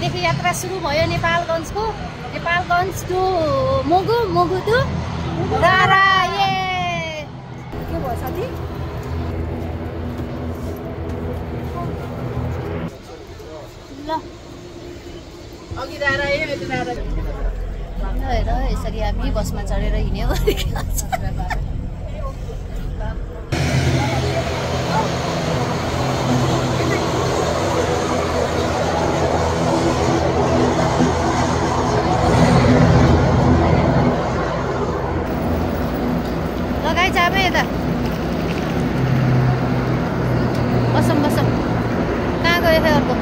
यहाँदेखि यात्रा सुरु भयो नेपालगञ्जको। नेपालगञ्ज टु मुगु, मुगु टु रारा। ए के भयो साथी? ल अघि रारा यति रारा हेर यसरी हामी बसमा चढेर हिँड्यौँ। लगाइ जाबे यता बसौँ बसौँ। कहाँ गयो फेरि अर्को?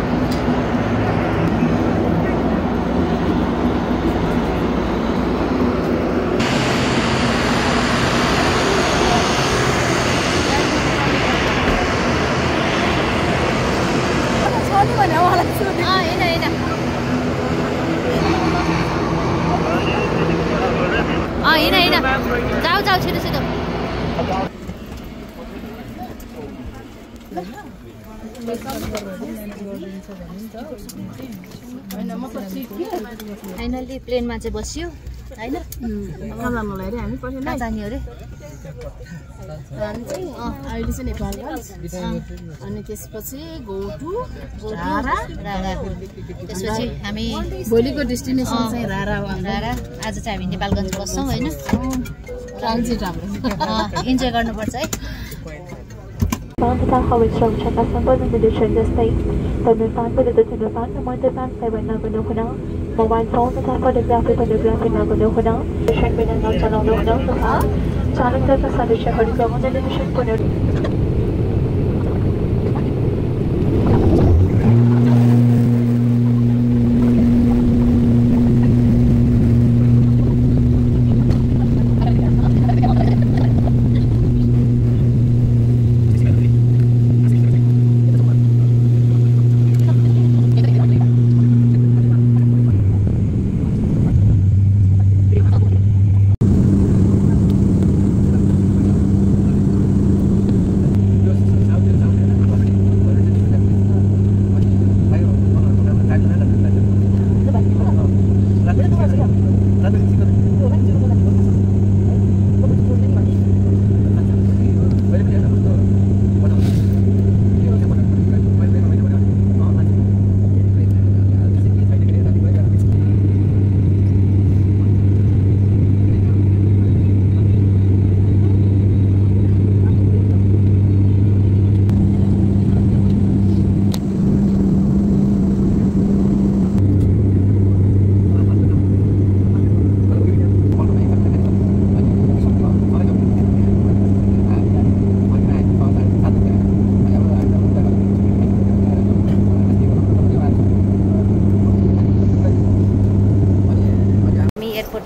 हिँड हिँड जाऊ जाऊ छिटो छिटो। फाइनल्ली प्लेनमा चाहिँ बसियो होइन? कहाँ जाने अरे? अहिले चाहिँ नेपालगञ्ज अनि त्यसपछि गो टु रारा। त्यसपछि हामी भोलिको डेस्टिनेसन चाहिँ रारा हो। रारा आज चाहिँ हामी नेपालगञ्ज बस्छौँ होइन? ट्रान्जिट हाम्रो इन्जोय गर्नुपर्छ है। Mobile phone tथा फोटोग्राफी नगर्नु हुन। पेसेन्ट बिना नचलाउनु हुन तथा चालक तथा सदस्यहरूको मनोनिवेशन पुनः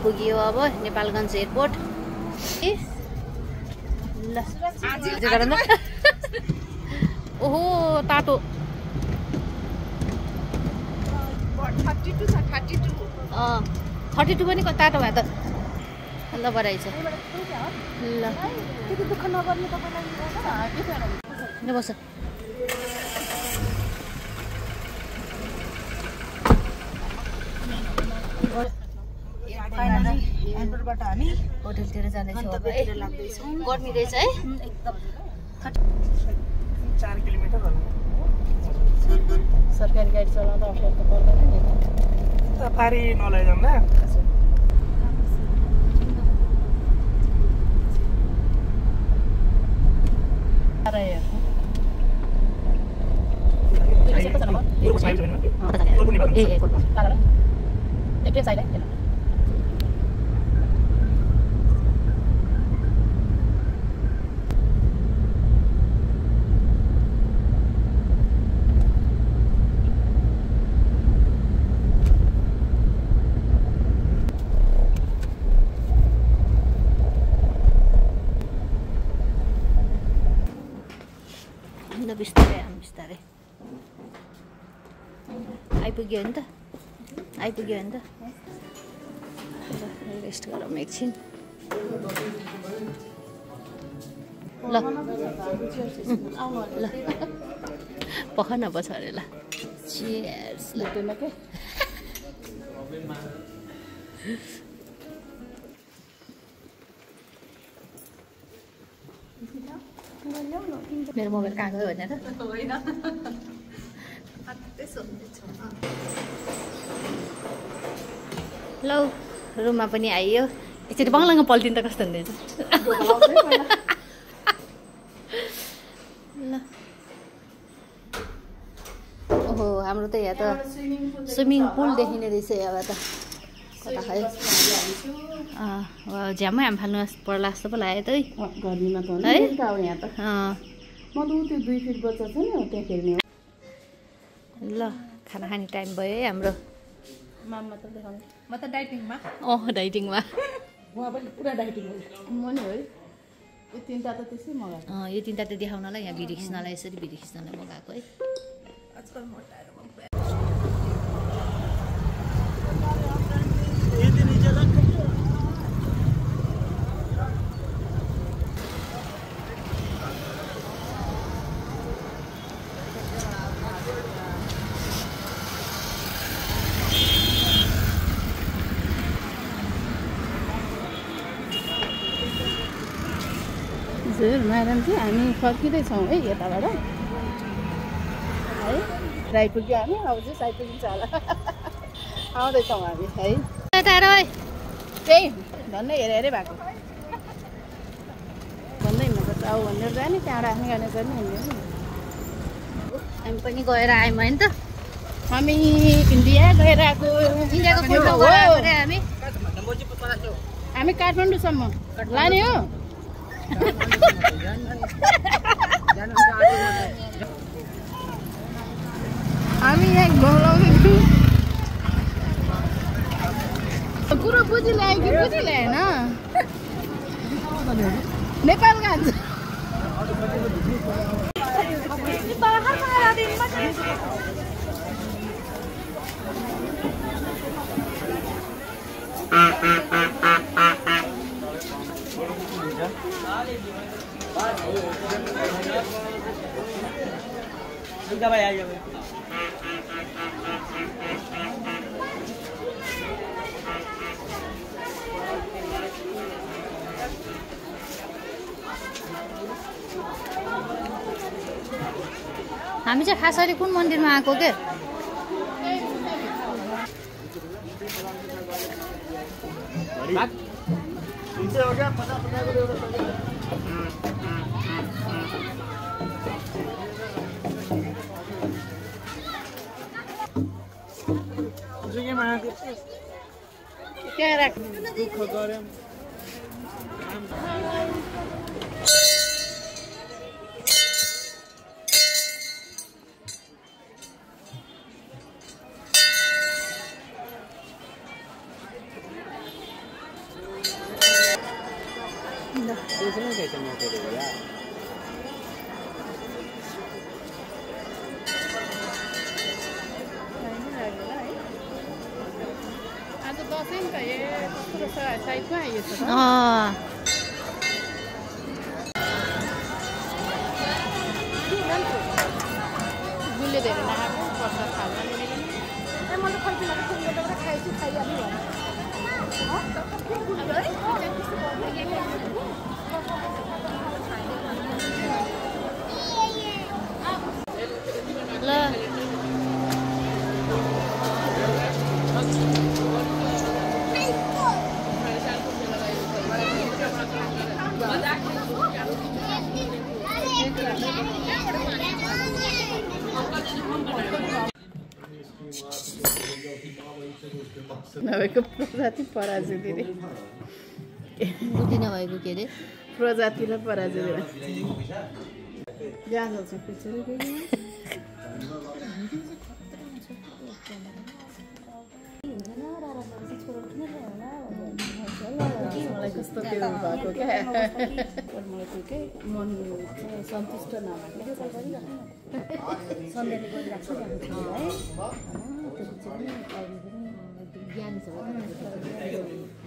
पुगियो अब नेपालगञ्ज एयरपोर्ट। ल ओहो तातो 32 पनि तातो भयो त। ल बराइ छ। ल त्यति दुःख नगर्नु तपाईलाई बस। एयरपोर्टबाट हामी होटलतिर जाँदैछौँ। गर्मी रहेछ है एकदम 4 किलोमिटर होला। सरकारी गाडी चलाउँदा अप्ठ्यारो त पर्दैन नि। सफारी नलैजाउँ न। बिस्तारै आउँ बिस्तारै। आइपुग्यो नि त आइपुग्यो नि त। रेस्ट गरौँ एकछिन। ल ल पख न बस अरे ल। चियर्स ल मेरो मोबाइल कहाँ गयो भनेर होइन लौ रुममा पनि आइयो एकचोटि बङ्गलामा पल्टिनु त कस्तो हुँदैछ ल ओहो हाम्रो त यहाँ त स्विमिङ पुल देखिने रहेछ अब त कता खै झ्यामै हाम फाल्नु पर्ला जस्तो पो लाग्यो त गर्मीमा त है यहाँ त म त त्यो 2 फिट बच्चा छ नि त्यहाँ खेल्ने ल खाना खाने टाइम भयो है हाम्रो मामा त देखाउने म त डाइटिङमा डाइटिङमा उहाँ पनि पुरा डाइटिङ हो म नि है यो तीनटा त त्यसै मगाएको यो तीनटा त देखाउनलाई यहाँ भिडियो खिच्नलाई यसरी भिडियो खिच्नलाई मगाएको है आजकल मोटाएर हजुर म्याडम चाहिँ हामी फर्किँदैछौँ है यताबाट है आइपुग्यो हामी अब चाहिँ आइपुगिन्छ होला आउँदैछौँ हामी है त्यही झन्डै हेरे हेरे भएको भन्दै हिँड्नुपर्छ आऊ भनेर जाने त्यहाँबाट आफ्नो गर्ने गर्ने हिँड्यो हामी पनि गएर आयौँ होइन त हामी इन्डिया गएर आएको इन्डियाको फोटो गएर हामी काठमाडौँसम्म लाने हो हामी यहाँ घुमाउँदैछु कुरो बुझिल्यायो कि बुझिल्याएन नेपाल जान्छ हामी चाहिँ खास गरी कुन मन्दिरमा आएको के क्या राख आज दसैँ नि त कस्तो साइडमा आइएछ त गुलियो धेरै नआएको पर्छ खाल्न म त खाइछु खाइहाल्नु ल नभएको प्रजाति पराजु दिने बुद्धि नभएको के अरे प्रजातिलाई पराजु दिने जहाँ जान्छ मलाई कस्तो त्यो भएको क्या मलाई त्यो के मन सन्तुष्ट नभएको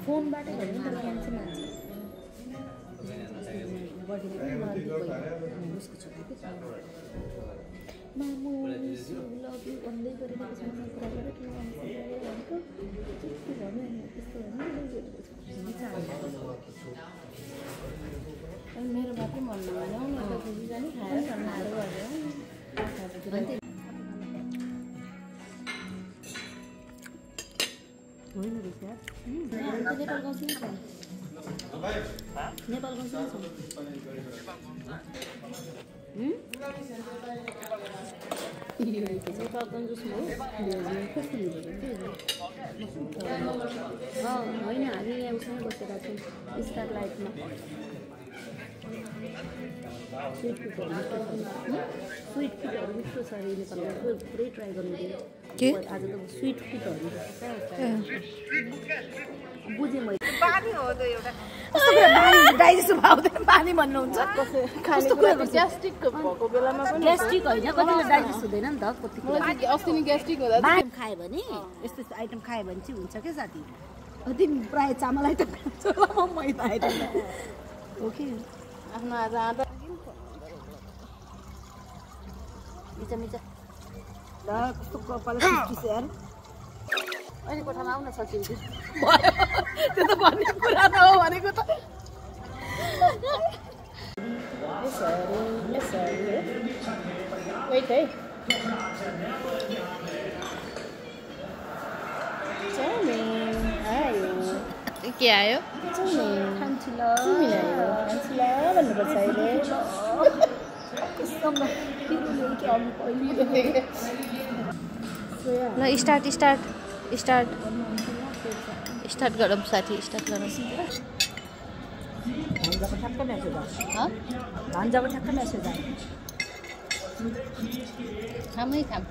फोनबाटै भयो नि त ज्ञान चाहिँ मान्छे मामु लभ यु भन्दै गरिरहेको छ कुरा गरेर होइन रहेछ नेपाल गाउँछ नि छ नेपाल गाउँछ नि छ नेपाल गाउँछ हो कस्तो होइन हामी यहाँ उसँग बसेका छौँ स्टार लाइटमा स्विट फुडहरू मिठो छ अरे नेपालमा पुरै ट्राई गर्नु दियो आज त स्विट फुडहरू बुझेँ मैले पानी हो त एउटा डाइजेस्ट भाउँदैन पानी भन्नुहुन्छ कस्तो कुरा ग्यास्ट्रिक भएको बेलामा पनि ग्यास्ट्रिक होइन कतिले डाइजेस्ट हुँदैन नि त कति अस्ति नि ग्यास्ट्रिक हुँदा खायो भने यस्तो यस्तो आइटम खायो भने चाहिँ हुन्छ क्या साथी तिमी प्रायः चामल आइटम खान्छ होला मैदा आइटम हो कि आफ्नो आज आँटा मिचा मिचा ल कस्तो कपाल खिच्छ यार अहिले कोठामा आउन सकिन्छ त्यो त भन्ने कुरा न हो भनेको त वेट है के आयो खान्छु ल भन्नुपर्छ अहिले ल स्टार्ट स्टार्ट स्टार्ट स्टार्ट गरौँ साथी स्टार्ट गरौँ खामै खाम